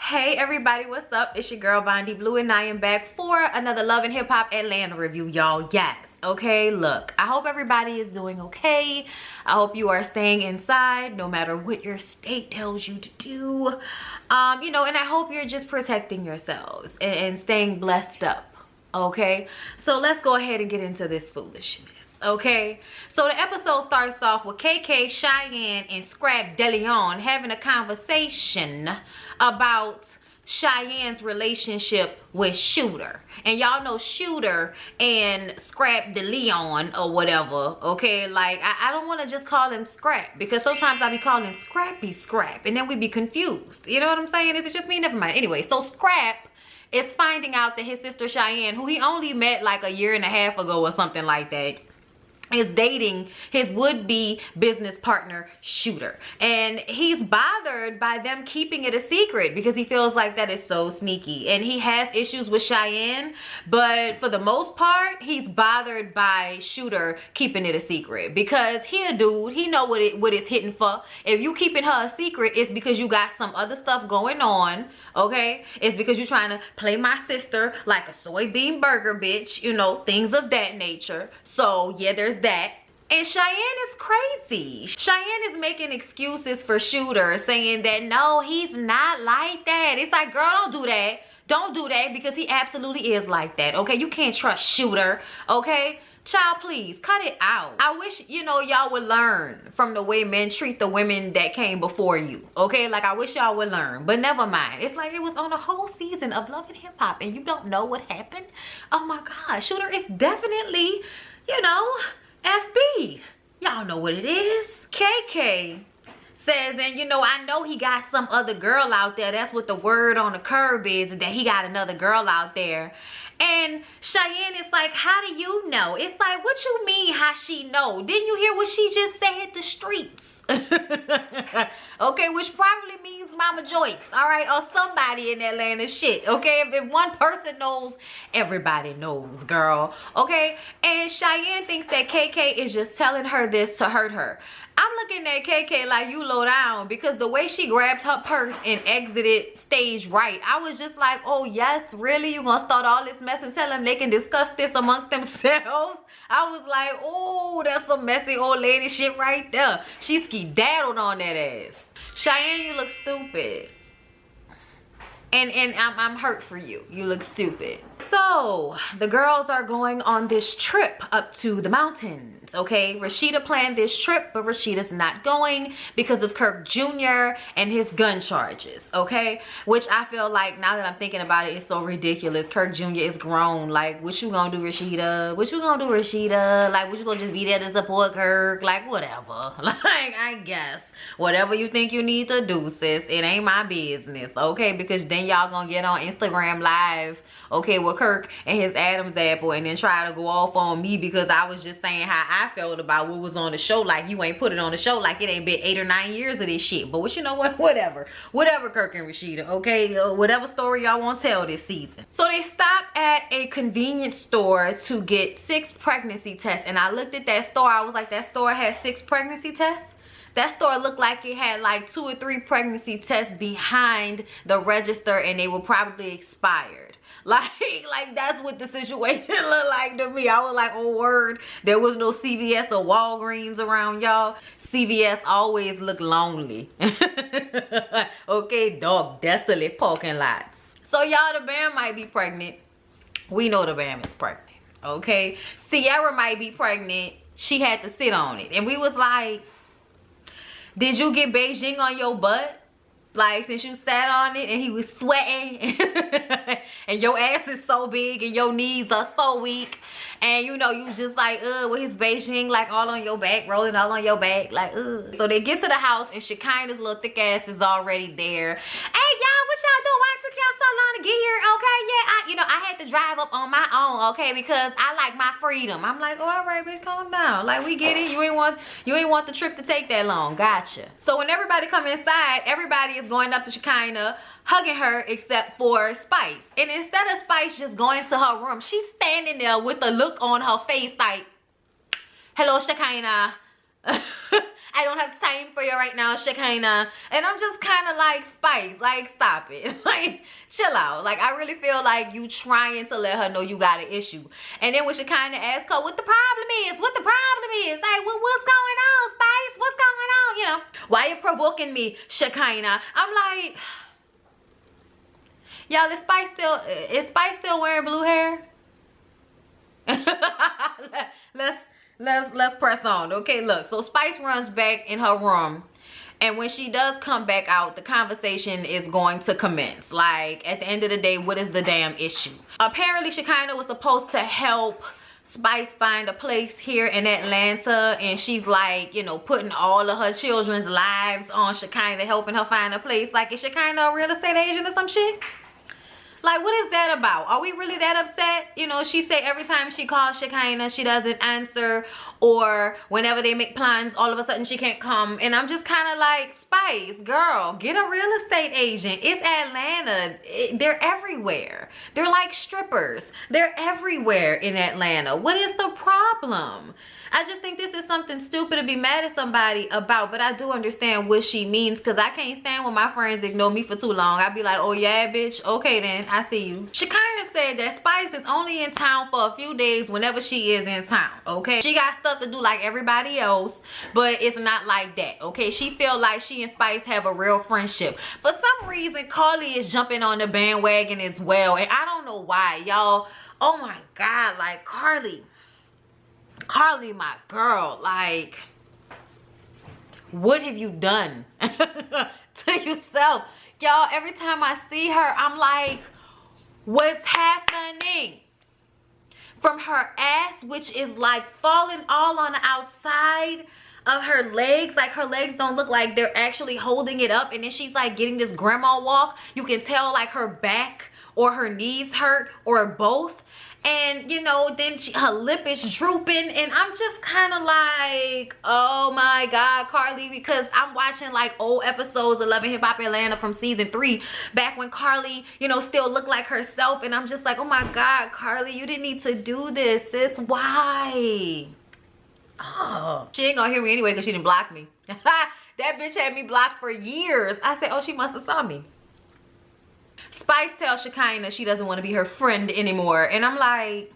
Hey everybody, what's up? It's your girl Bondi Blue and I am back for another Love and Hip Hop Atlanta review, y'all. Yes, okay, look, I hope everybody is doing okay. I hope you are staying inside no matter what your state tells you to do. And I hope you're just protecting yourselves and staying blessed up, okay? So let's go ahead and get into this foolishness. Okay, so the episode starts off with KK, Cheyenne, and Scrap DeLeon having a conversation about Cheyenne's relationship with Shooter. And y'all know Shooter and Scrap DeLeon or whatever, okay? Like, I don't want to just call him Scrap because sometimes I be calling him Scrappy Scrap and then we be confused. You know what I'm saying? Is it just me? Never mind. Anyway, so Scrap is finding out that his sister Cheyenne, who he only met like a year and a half ago or something like that, is dating his would-be business partner Shooter, and he's bothered by them keeping it a secret because he feels like that is so sneaky. And he has issues with Cheyenne, but for the most part he's bothered by Shooter keeping it a secret because he a dude, he know what it's hitting for. If you keeping her a secret, it's because you got some other stuff going on, okay? It's because you're trying to play my sister like a soybean burger bitch, you know, things of that nature. So yeah, there's that. And Cheyenne is crazy. Cheyenne is making excuses for Shooter, saying that no, he's not like that. It's like, girl, don't do that. Don't do that, because he absolutely is like that, okay? You can't trust Shooter, okay? Child, please cut it out. I wish, y'all would learn from the way men treat the women that came before you, okay? Like, I wish y'all would learn, but never mind. It's like it was on a whole season of Love and Hip Hop and you don't know what happened. Oh my God, Shooter is definitely, FB. Y'all know what it is. KK says, and I know he got some other girl out there. That's what the word on the curb is, that he got another girl out there. And Cheyenne is like, how do you know? It's like, what you mean how she know? Didn't you hear what she just said? The streets. Okay, which probably means Mama Joyce, all right, or somebody in Atlanta shit, okay? If one person knows, everybody knows, girl, okay? And Cheyenne thinks that KK is just telling her this to hurt her. I'm looking at KK like, you low down, because the way she grabbed her purse and exited stage right, I was just like, oh yes, really? You gonna start all this mess and tell them they can discuss this amongst themselves? I was like, oh, that's some messy old lady shit right there. She skedaddled on that ass. Cheyenne, you look stupid. And I'm hurt for you. You look stupid. So the girls are going on this trip up to the mountains, okay? Rashida planned this trip, but Rashida's not going because of Kirk Jr. and his gun charges, okay? Which I feel like, now that I'm thinking about it, it's so ridiculous. Kirk Jr. is grown. Like, what you gonna do, Rashida? What you gonna do, Rashida? Like, what you gonna just be there to support Kirk? Like, whatever. Like, I guess. Whatever you think you need to do, sis. It ain't my business, okay? Because then y'all gonna get on Instagram Live, okay, with Kirk and his Adam's apple, and then try to go off on me because I was just saying how I felt about what was on the show. Like, you ain't put it on the show, like it ain't been 8 or 9 years of this shit. But you know what? Whatever, Kirk and Rashida, okay? Whatever story y'all want to tell this season. So they stopped at a convenience store to get 6 pregnancy tests, and I looked at that store. I was like, that store has 6 pregnancy tests? That store looked like it had like 2 or 3 pregnancy tests behind the register, and they were probably expired. Like that's what the situation looked like to me. I was like, oh word, there was no CVS or Walgreens around, y'all. CVS always look lonely. Okay, dog, desolate parking lots. So y'all, the band might be pregnant. We know the band is pregnant, okay? Sierra might be pregnant. She had to sit on it, and we was like, did you get Beijing on your butt? Like, since you sat on it and he was sweating and your ass is so big and your knees are so weak, and you just like, with his Beijing like all on your back, rolling all on your back, like, So they get to the house and Shekinah's little thick ass is already there. Hey y'all, what y'all doing? Why it took y'all so long to get here? Okay, yeah, I had to drive up on my own, okay, because I like my freedom. I'm like, oh, all right, bitch, calm down. Like, we get it. You ain't want the trip to take that long. Gotcha. So when everybody come inside, everybody is going up to Shekinah, hugging her, except for Spice. And instead of Spice just going to her room, she's standing there with a look on her face like, hello, Shekinah. I don't have time for you right now, Shekinah. And I'm just kind of like, Spice, like, stop it. Like, chill out. Like, I really feel like you trying to let her know you got an issue. And then when Shekinah asks her what the problem is, like, what's going on, Spice? What's going on? You know, why you provoking me, Shekinah? I'm like, y'all, is Spice still wearing blue hair? Let's press on. Okay, look, so Spice runs back in her room, and when she does come back out, the conversation is going to commence. Like, at the end of the day, what is the damn issue? Apparently Shekinah was supposed to help Spice find a place here in Atlanta, and she's like, you know, putting all of her children's lives on Shekinah, helping her find a place. Like, is Shekinah a real estate agent or some shit? Like, what is that about? Are we really that upset? You know, she say every time she calls Shekinah, she doesn't answer, or whenever they make plans, all of a sudden she can't come. And I'm just kind of like, Spice, girl, get a real estate agent. It's Atlanta. They're everywhere. They're like strippers. They're everywhere in Atlanta. What is the problem? I just think this is something stupid to be mad at somebody about, but I do understand what she means, because I can't stand when my friends ignore me for too long. I'd be like, oh yeah, bitch, okay then, I see you. She kind of said that Spice is only in town for a few days whenever she is in town, okay? She got stuff to do like everybody else, but it's not like that, okay? She feel like she and Spice have a real friendship. For some reason, Carly is jumping on the bandwagon as well, and I don't know why, y'all. Oh my God, like Carly, my girl, like, what have you done to yourself? Y'all, every time I see her, I'm like, what's happening? From her ass, which is like falling all on the outside of her legs, like her legs don't look like they're actually holding it up, and then she's like getting this grandma walk. You can tell like her back or her knees hurt or both. And you know, then her lip is drooping, and I'm just kind of like, oh my God, Carly, because I'm watching like old episodes of Love and Hip Hop Atlanta from season 3, back when Carly, you know, still looked like herself, and I'm just like, oh my God, Carly, you didn't need to do this, sis. Why? Oh, she ain't gonna hear me anyway because she didn't block me. That bitch had me blocked for years. I said, oh, she must have saw me. Spice tells Shekinah she doesn't want to be her friend anymore, and I'm like,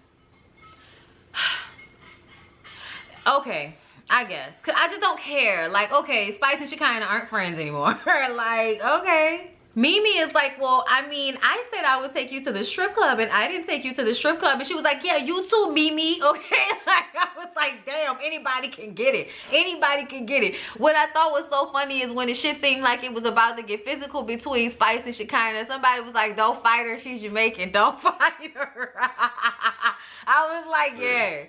okay, I guess, cause I just don't care. Like, okay, Spice and Shekinah aren't friends anymore. Like, okay. Mimi is like, well, I mean, I said I would take you to the strip club, and I didn't take you to the strip club. And she was like, yeah, you too, Mimi. Okay, like, I was like, damn, anybody can get it. Anybody can get it. What I thought was so funny is when the shit seemed like it was about to get physical between Spice and Shekinah, somebody was like, don't fight her, she's Jamaican. Don't fight her. I was like, yeah.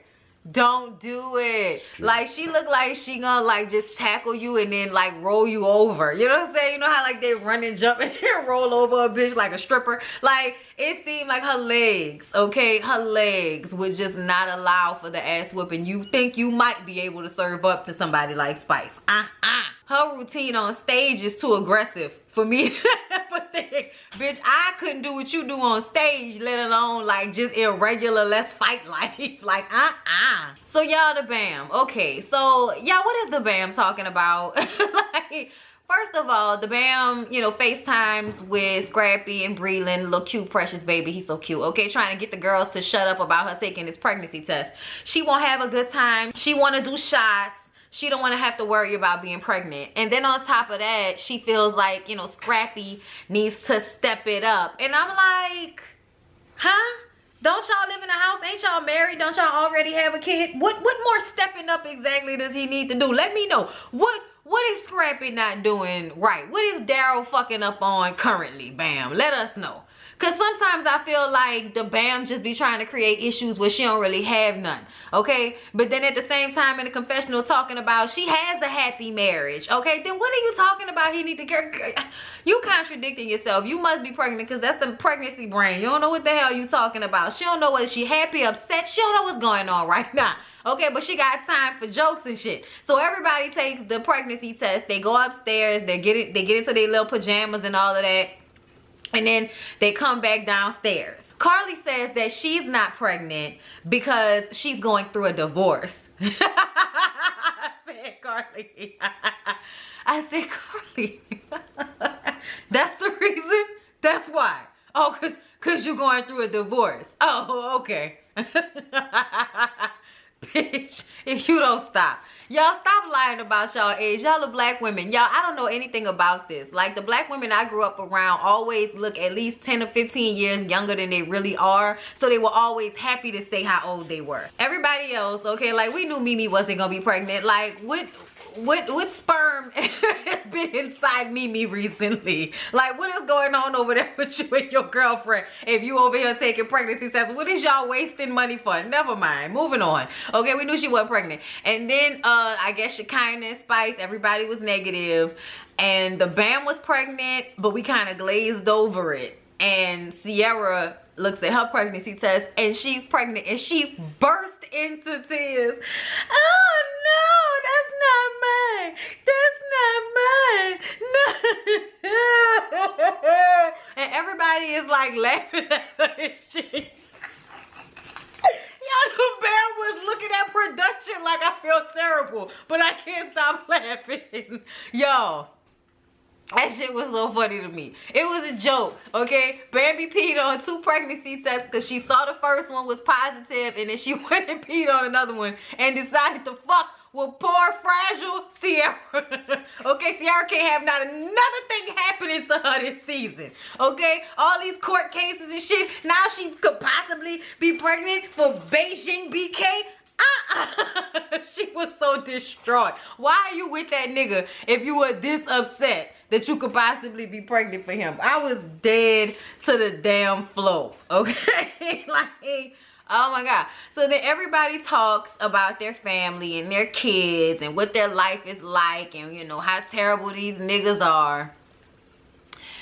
Don't do it. Like, she looked like she gonna like just tackle you and then like roll you over. You know what I'm saying? You know how like they run and jump and roll over a bitch like a stripper? Like, it seemed like her legs, okay, her legs would just not allow for the ass whooping you think you might be able to serve up to somebody like Spice. Her routine on stage is too aggressive for me. Bitch, I couldn't do what you do on stage, let alone like just irregular let's fight life. Like, so y'all, the BAM. Okay, so y'all, what is the BAM talking about? Like, first of all, the BAM, you know, FaceTimes with Scrappy and Breland, little cute precious baby. He's so cute. Okay, trying to get the girls to shut up about her taking this pregnancy test. She won't have a good time. She want to do shots. She don't want to have to worry about being pregnant. And then on top of that, she feels like, you know, Scrappy needs to step it up. And I'm like, huh? Don't y'all live in a house? Ain't y'all married? Don't y'all already have a kid? What more stepping up exactly does he need to do? Let me know. What is Scrappy not doing right? What is Daryl fucking up on currently? BAM. Let us know. Because sometimes I feel like the BAM just be trying to create issues where she don't really have none, okay? But then at the same time in the confessional talking about she has a happy marriage, okay? Then what are you talking about? He need to care. You contradicting yourself. You must be pregnant because that's the pregnancy brain. You don't know what the hell you talking about. She don't know whether she happy, upset. She don't know what's going on right now. Okay, but she got time for jokes and shit. So everybody takes the pregnancy test. They go upstairs. They get into their little pajamas and all of that. And then they come back downstairs. Carly says that she's not pregnant because she's going through a divorce. I said, said Carly. I said Carly. That's the reason? That's why. Oh, cause you're going through a divorce. Oh, okay. Bitch, if you don't stop. Y'all stop lying about y'all age. Y'all are black women. Y'all, I don't know anything about this. Like, the black women I grew up around always look at least 10 or 15 years younger than they really are. So they were always happy to say how old they were. Everybody else, okay, like, we knew Mimi wasn't gonna be pregnant. Like, what sperm has been inside Mimi recently? Like, what is going on over there with you and your girlfriend if you over here taking pregnancy tests? What is y'all wasting money for? Never mind, moving on. Okay, we knew she wasn't pregnant. And then I guess Shekinah and Spice, everybody was negative, and the band was pregnant, but we kind of glazed over it. And Sierra looks at her pregnancy test and she's pregnant, and she burst into tears. Oh no, that's not mine. That's not mine. No. And everybody is like laughing at her and shit. Y'all, the band was looking at production like I feel terrible, but I can't stop laughing. Y'all, that shit was so funny to me. It was a joke, okay? Bambi peed on 2 pregnancy tests because she saw the first one was positive, and then she went and peed on another one and decided to fuck with poor, fragile Sierra. Okay, Sierra can't have not another thing happening to her this season. Okay, all these court cases and shit. Now she could possibly be pregnant for Beijing BK. She was so distraught. Why are you with that nigga if you were this upset that you could possibly be pregnant for him? I was dead to the damn floor. Okay, like, oh my God. So then everybody talks about their family and their kids and what their life is like, and you know how terrible these niggas are.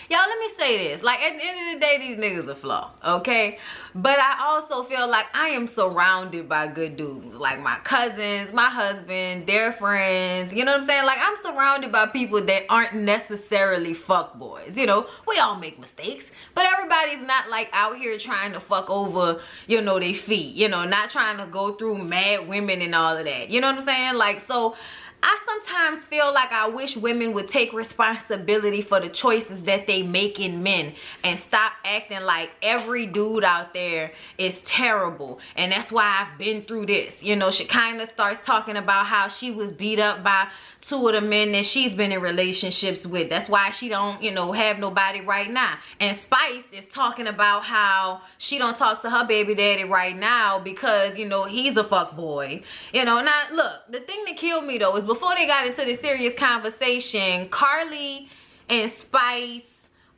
Y'all, let me say this. Like, at the end of the day, these niggas are flawed, okay? But I also feel like I am surrounded by good dudes. Like my cousins, my husband, their friends. You know what I'm saying? Like, I'm surrounded by people that aren't necessarily fuckboys. You know, we all make mistakes. But everybody's not, like, out here trying to fuck over, you know, their feet. You know, not trying to go through mad women and all of that. You know what I'm saying? Like, so I sometimes feel like I wish women would take responsibility for the choices that they make in men and stop acting like every dude out there is terrible. And that's why I've been through this. You know, she kind of starts talking about how she was beat up by 2 of the men that she's been in relationships with. That's why she don't, you know, have nobody right now. And Spice is talking about how she don't talk to her baby daddy right now because, you know, he's a fuck boy. You know, now look, the thing that killed me though is before they got into this serious conversation, Carly and Spice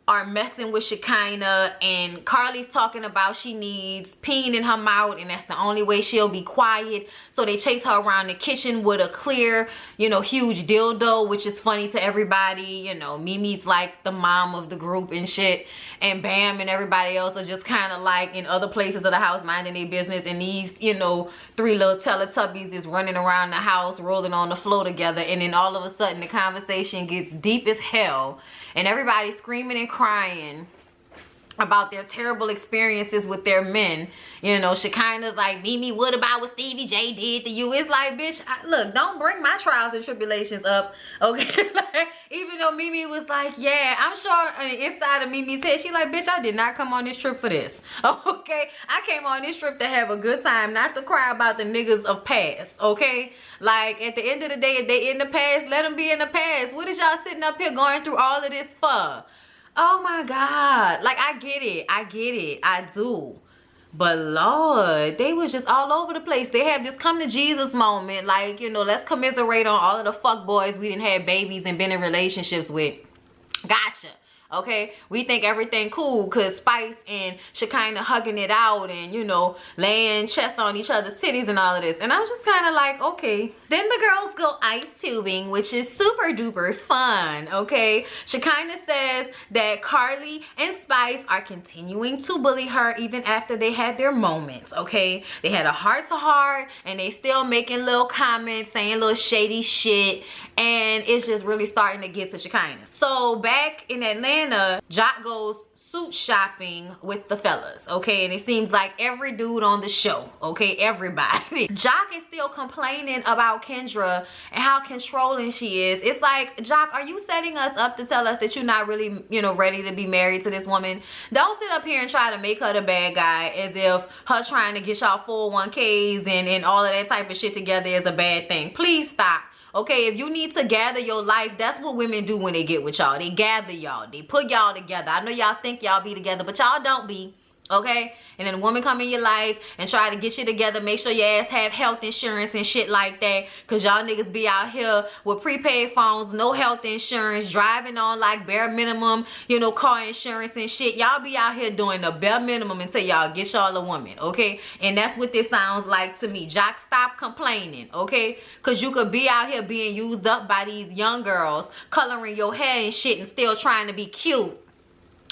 are messing with Shekinah, and Carly's talking about she needs peeing in her mouth and that's the only way she'll be quiet. So they chase her around the kitchen with a clear, you know, huge dildo, which is funny to everybody. You know, Mimi's like the mom of the group and shit, and Bam and everybody else are just kind of like in other places of the house minding their business, and these, you know, 3 little Teletubbies is running around the house rolling on the floor together. And then all of a sudden the conversation gets deep as hell and everybody's screaming and crying about their terrible experiences with their men. You know, Shekinah's like, Mimi, what about what Stevie J did to you? It's like, bitch, look, don't bring my trials and tribulations up, okay? Like, even though Mimi was like, yeah, I'm sure inside of Mimi's head, she like, bitch, I did not come on this trip for this, okay? I came on this trip to have a good time, not to cry about the niggas of past, okay? Like, at the end of the day, if they in the past, let them be in the past. What is y'all sitting up here going through all of this for? Oh my God. Like, I get it. I do. But Lord, they was just all over the place. They have this come to Jesus moment. Like, you know, let's commiserate on all of the fuck boys we didn't have babies and been in relationships with. Gotcha. Okay, we think everything cool because Spice and Shekinah hugging it out and, you know, laying chest on each other's titties and all of this. And I was just kind of like, okay. Then the girls go ice tubing, which is super duper fun, okay? Shekinah says that Carly and Spice are continuing to bully her even after they had their moments, okay? They had a heart-to-heart and they still making little comments, saying little shady shit. And it's just really starting to get to Shekinah. So back in Atlanta, Jock goes suit shopping with the fellas, okay? And it seems like every dude on the show, okay, everybody. Jock is still complaining about Kendra and how controlling she is. It's like, Jock, are you setting us up to tell us that you're not really, you know, ready to be married to this woman? Don't sit up here and try to make her the bad guy as if her trying to get y'all 401ks and all of that type of shit together is a bad thing. Please stop. Okay, if you need to gather your life, that's what women do when they get with y'all. They gather y'all. They put y'all together. I know y'all think y'all be together, but y'all don't be. Okay? And then a woman come in your life and try to get you together. Make sure your ass have health insurance and shit like that. Because y'all niggas be out here with prepaid phones, no health insurance, driving on like bare minimum, you know, car insurance and shit. Y'all be out here doing the bare minimum until y'all get y'all a woman. Okay? And that's what this sounds like to me. Jock, stop complaining. Okay? Because you could be out here being used up by these young girls, coloring your hair and shit and still trying to be cute.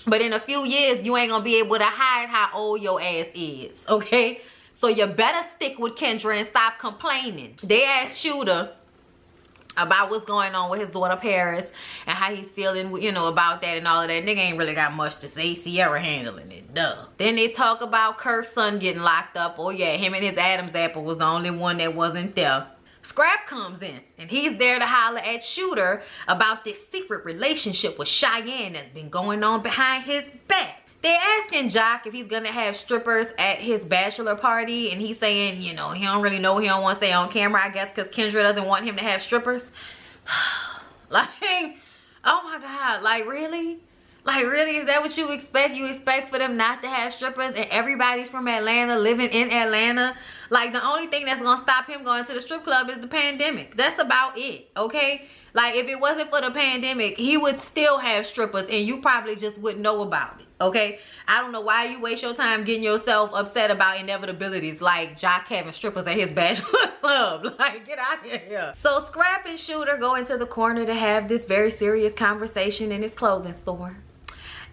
But in a few years, you ain't gonna be able to hide how old your ass is, okay? So you better stick with Kendra and stop complaining. They asked Shooter about what's going on with his daughter Paris and how he's feeling, you know, about that and all of that. Nigga ain't really got much to say. Sierra handling it, duh. Then they talk about Kirk's son getting locked up. Oh yeah, him and his Adam's apple was the only one that wasn't there. Scrap comes in and he's there to holler at Shooter about this secret relationship with Cheyenne that's been going on behind his back. They're asking Jock if he's gonna have strippers at his bachelor party, and he's saying, you know, he don't really know, he don't want to say on camera, I guess, because Kendra doesn't want him to have strippers. Like, oh my God, like really? Like really, is that what you expect? You expect for them not to have strippers and everybody's from Atlanta, living in Atlanta? Like the only thing that's gonna stop him going to the strip club is the pandemic. That's about it, okay? Like if it wasn't for the pandemic, he would still have strippers and you probably just wouldn't know about it, okay? I don't know why you waste your time getting yourself upset about inevitabilities like Jock having strippers at his bachelor club. Like, get out of here. So Scrap and Shooter go into the corner to have this very serious conversation in his clothing store.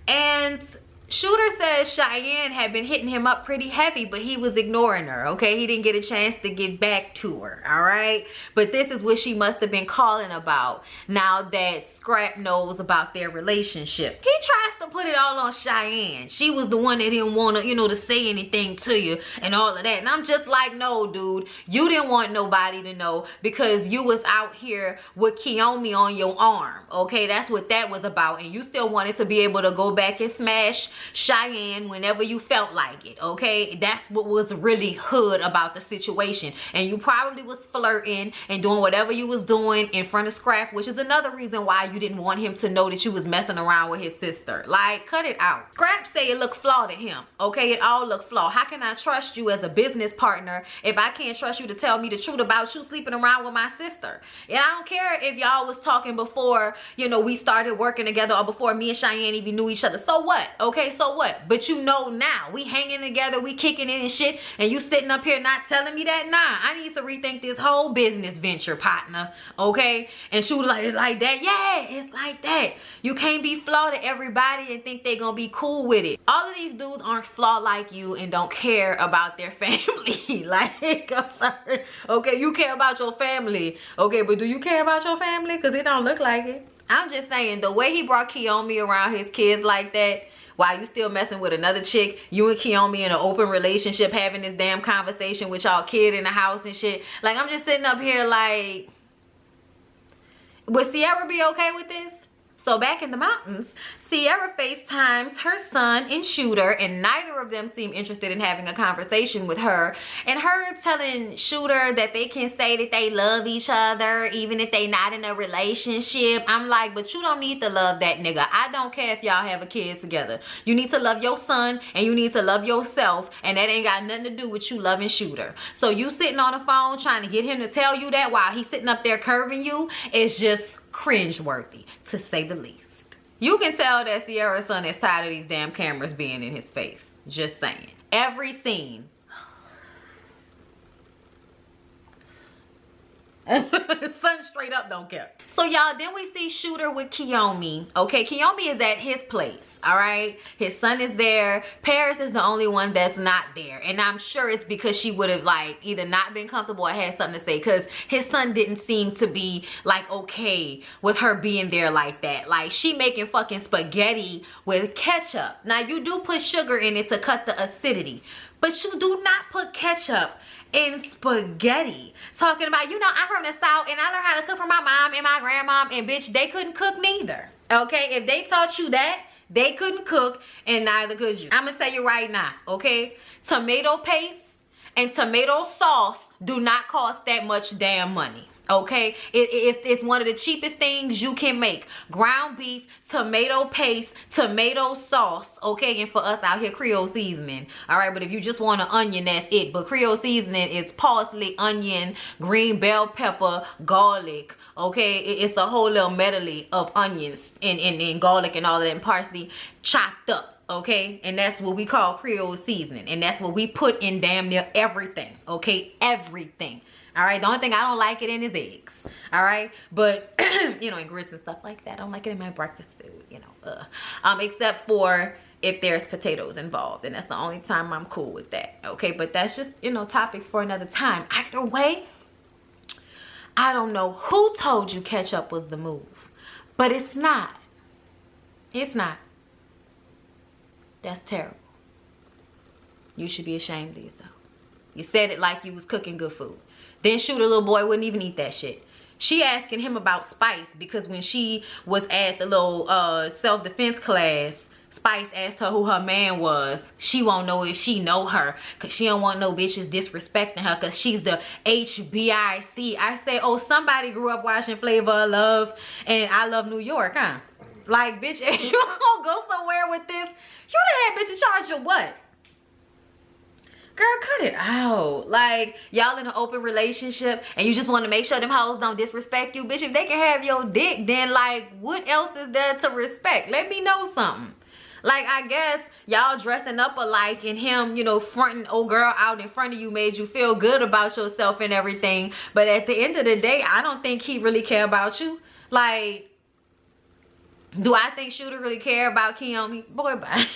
And Shooter says Cheyenne had been hitting him up pretty heavy, but he was ignoring her, okay? He didn't get a chance to get back to her, all right? But this is what she must have been calling about now that Scrap knows about their relationship. He tries to put it all on Cheyenne. She was the one that didn't want to, you know, to say anything to you and all of that. And I'm just like, no, dude. You didn't want nobody to know because you was out here with Kiyomi on your arm, okay? That's what that was about. And you still wanted to be able to go back and smash Cheyenne whenever you felt like it, okay? That's what was really hood about the situation. And you probably was flirting and doing whatever you was doing in front of Scrap, which is another reason why you didn't want him to know that you was messing around with his sister. Like, cut it out. Scrap say it looked flawed at him, okay? It all looked flawed. How can I trust you as a business partner if I can't trust you to tell me the truth about you sleeping around with my sister? And I don't care if y'all was talking before, you know, we started working together or before me and Cheyenne even knew each other. So what, okay? So what? But you know now. We hanging together, we kicking it and shit, and you sitting up here not telling me that? Nah, I need to rethink this whole business venture, partner, okay? And she was like, it's like that? Yeah, it's like that. You can't be flawed at everybody and think they gonna be cool with it. All of these dudes aren't flawed like you and don't care about their family. Like, I'm sorry. Okay, you care about your family. Okay, but do you care about your family? Because it don't look like it. I'm just saying, the way he brought Kiyomi around his kids like that, while you still messing with another chick, you and Kiyomi in an open relationship, having this damn conversation with y'all kid in the house and shit. Like, I'm just sitting up here like, would Sierra be okay with this? So back in the mountains, Sierra FaceTimes her son and Shooter, and neither of them seem interested in having a conversation with her. And her telling Shooter that they can say that they love each other even if they not in a relationship. I'm like, but you don't need to love that nigga. I don't care if y'all have a kid together. You need to love your son and you need to love yourself, and that ain't got nothing to do with you loving Shooter. So you sitting on the phone trying to get him to tell you that while he's sitting up there curving you is just cringeworthy, to say the least. You can tell that Sierra's son is tired of these damn cameras being in his face. Just saying. Every scene. Son straight up don't care. So y'all, then we see Shooter with Kiyomi. Okay, Kiyomi is at his place, all right? His son is there. Paris is the only one that's not there. And I'm sure it's because she would have like either not been comfortable or had something to say, because his son didn't seem to be like okay with her being there like that. Like, she making fucking spaghetti with ketchup. Now, you do put sugar in it to cut the acidity, but you do not put ketchup in spaghetti. Talking about, you know, I'm from the South and I learned how to cook from my mom and my grandmom, and bitch, they couldn't cook neither. Okay, if they taught you that, they couldn't cook, and neither could you. I'm gonna tell you right now, okay? Tomato paste and tomato sauce do not cost that much damn money. Okay, it's one of the cheapest things you can make. Ground beef, tomato paste, tomato sauce, okay, and for us out here, Creole seasoning. All right, but if you just want an onion, that's it. But Creole seasoning is parsley, onion, green bell pepper, garlic. Okay, it's a whole little medley of onions and garlic and all of that, and parsley chopped up. Okay, and that's what we call Creole seasoning, and that's what we put in damn near everything. Okay, everything. All right, the only thing I don't like it in is eggs. All right, but you know, and grits and stuff like that. I don't like it in my breakfast food, you know, except for if there's potatoes involved, and that's the only time I'm cool with that. Okay, but that's just, you know, topics for another time. Either way, I don't know who told you ketchup was the move, but it's not. It's not. That's terrible. You should be ashamed of yourself. You said it like you was cooking good food. Then Shooter, little boy, wouldn't even eat that shit. She asking him about Spice, because when she was at the little self-defense class, Spice asked her who her man was. She won't know if she know her, because she don't want no bitches disrespecting her, because she's the HBIC. I say, oh, somebody grew up watching Flavor of Love and I Love New York, huh? Like, bitch, if you gonna go somewhere with this, you done had bitch in charge of what? Girl, cut it out. Like, y'all in an open relationship and you just want to make sure them hoes don't disrespect you. Bitch, if they can have your dick, then like, what else is there to respect? Let me know something. Like, I guess y'all dressing up alike and him, you know, fronting old girl out in front of you made you feel good about yourself and everything. But at the end of the day, I don't think he really care about you. Like, do I think Shooter really care about Kiyomi? Boy, bye.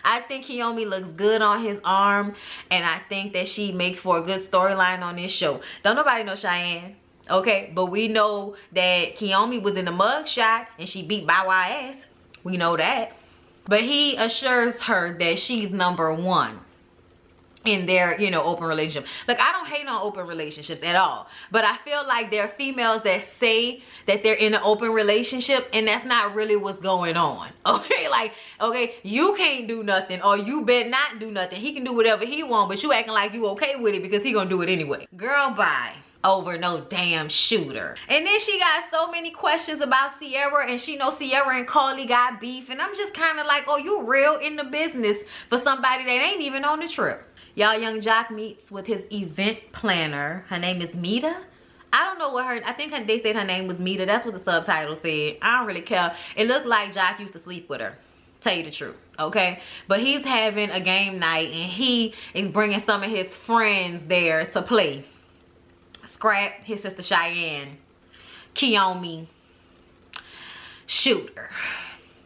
I think Kiyomi looks good on his arm, and I think that she makes for a good storyline on this show. Don't nobody know Cheyenne, okay? But we know that Kiyomi was in the mug shot and she beat Bow Wow ass. We know that. But he assures her that she's #1 in their, you know, open relationship. Like, I don't hate on open relationships at all, but I feel like there are females that say that they're in an open relationship and that's not really what's going on. Okay, like, okay, you can't do nothing, or you better not do nothing. He can do whatever he want, but you acting like you okay with it because he gonna do it anyway. Girl, bye. Over no damn Shooter. And then she got so many questions about Sierra, and she know Sierra and Carly got beef, and I'm just kind of like, oh, you real in the business for somebody that ain't even on the trip. Y'all, Young Jock meets with his event planner. Her name is Mita. I don't know what her, I think they said her name was Mita. That's what the subtitle said. I don't really care. It looked like Jock used to sleep with her. Tell you the truth, okay? But he's having a game night and he is bringing some of his friends there to play. Scrap, his sister Cheyenne, Kiyomi, Shooter.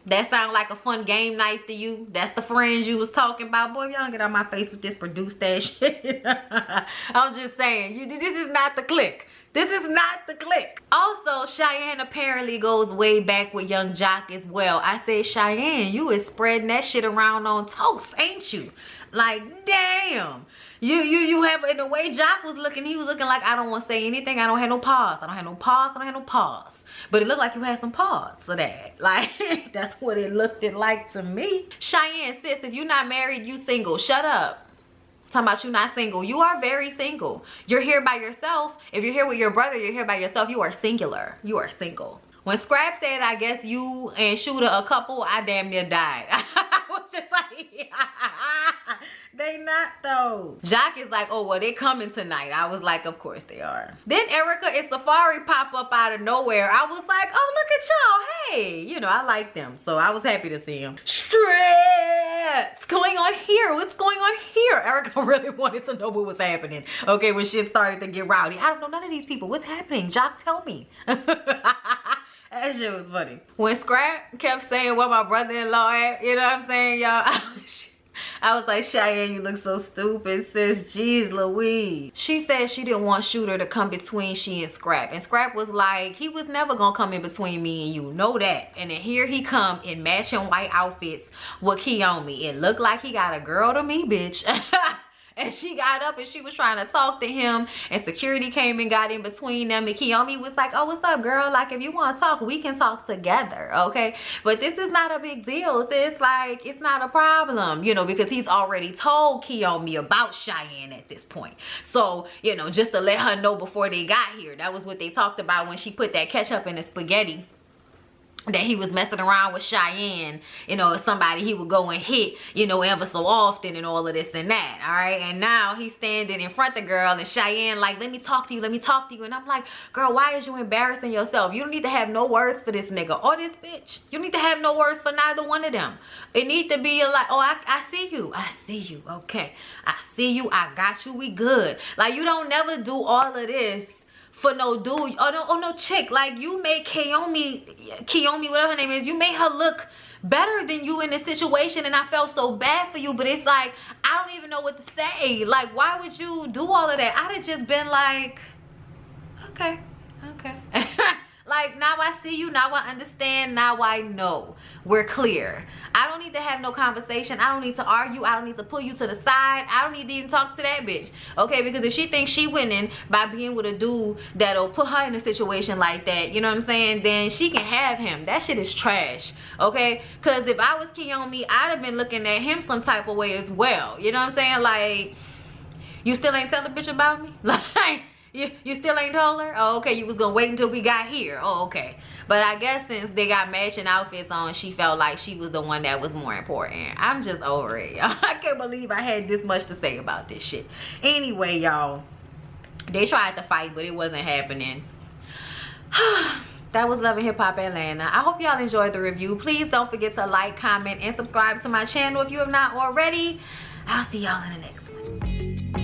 That sound like a fun game night to you? That's the friends you was talking about? Boy, y'all don't get on my face with this produce that shit. I'm just saying, this is not the clique. This is not the clique. Also, Cheyenne apparently goes way back with Young Jock as well. I said, Cheyenne, you is spreading that shit around on toast, ain't you? Like, damn. You have, in the way Jock was looking, he was looking like, I don't want to say anything. I don't have no pause. I don't have no pause. I don't have no pause. But it looked like you had some pause for that. Like, that's what it looked like to me. Cheyenne, sis, if you're not married, you single. Shut up. Talking about you not single. You are very single. You're here by yourself. If you're here with your brother, you're here by yourself. You are singular. You are single. When Scrap said, I guess you and Shooter a couple, I damn near died. I was just like, they not though. Jock is like, oh, well, they coming tonight. I was like, of course they are. Then Erica and Safari pop up out of nowhere. I was like, oh, look at y'all. Hey, you know, I like them. So I was happy to see them. Straight what's going on here? What's going on here? Erica really wanted to know what was happening. Okay, when shit started to get rowdy. I don't know none of these people. What's happening? Jock, tell me. That shit was funny. When Scrap kept saying what my brother-in-law at, you know what I'm saying, y'all? I was like, Cheyenne, you look so stupid, sis. Jeez Louise. She said she didn't want Shooter to come between she and Scrap. And Scrap was like, he was never gonna come in between me and you. Know that. And then here he come in matching white outfits with Kiyomi. It looked like he got a girl to me, bitch. And she got up and she was trying to talk to him, and security came and got in between them, and Kiyomi was like, oh, what's up, girl? Like, if you want to talk, we can talk together, okay? But this is not a big deal. It's like, it's not a problem, you know, because he's already told Kiyomi about Cheyenne at this point. So, you know, just to let her know before they got here. That was what they talked about when she put that ketchup in the spaghetti, that he was messing around with Cheyenne, you know, somebody he would go and hit, you know, ever so often and all of this and that, all right? And now he's standing in front of the girl, and Cheyenne like, let me talk to you, let me talk to you. And I'm like, girl, why is you embarrassing yourself? You don't need to have no words for this nigga or this bitch. You need to have no words for neither one of them. It need to be like, oh, I see you. I see you. Okay. I see you. I got you. We good. Like, you don't never do all of this for no dude or no chick. Like, you made Kiyomi, whatever her name is, you made her look better than you in this situation, and I felt so bad for you. But it's like, I don't even know what to say. Like, why would you do all of that? I'd have just been like, okay. Like, now I see you, now I understand, now I know. We're clear. I don't need to have no conversation. I don't need to argue. I don't need to pull you to the side. I don't need to even talk to that bitch. Okay, because if she thinks she winning by being with a dude that'll put her in a situation like that, you know what I'm saying, then she can have him. That shit is trash. Okay, because if I was Kiyomi, I'd have been looking at him some type of way as well. You know what I'm saying? Like, you still ain't telling a bitch about me? Like, you still ain't told her? Oh, okay, you was gonna wait until we got here. Oh, okay. But I guess since they got matching outfits on, she felt like she was the one that was more important. I'm just over it, y'all. I can't believe I had this much to say about this shit. Anyway, y'all, they tried to fight, but it wasn't happening. That was Love and Hip Hop Atlanta. I hope y'all enjoyed the review. Please don't forget to like, comment, and subscribe to my channel if you have not already. I'll see y'all in the next one.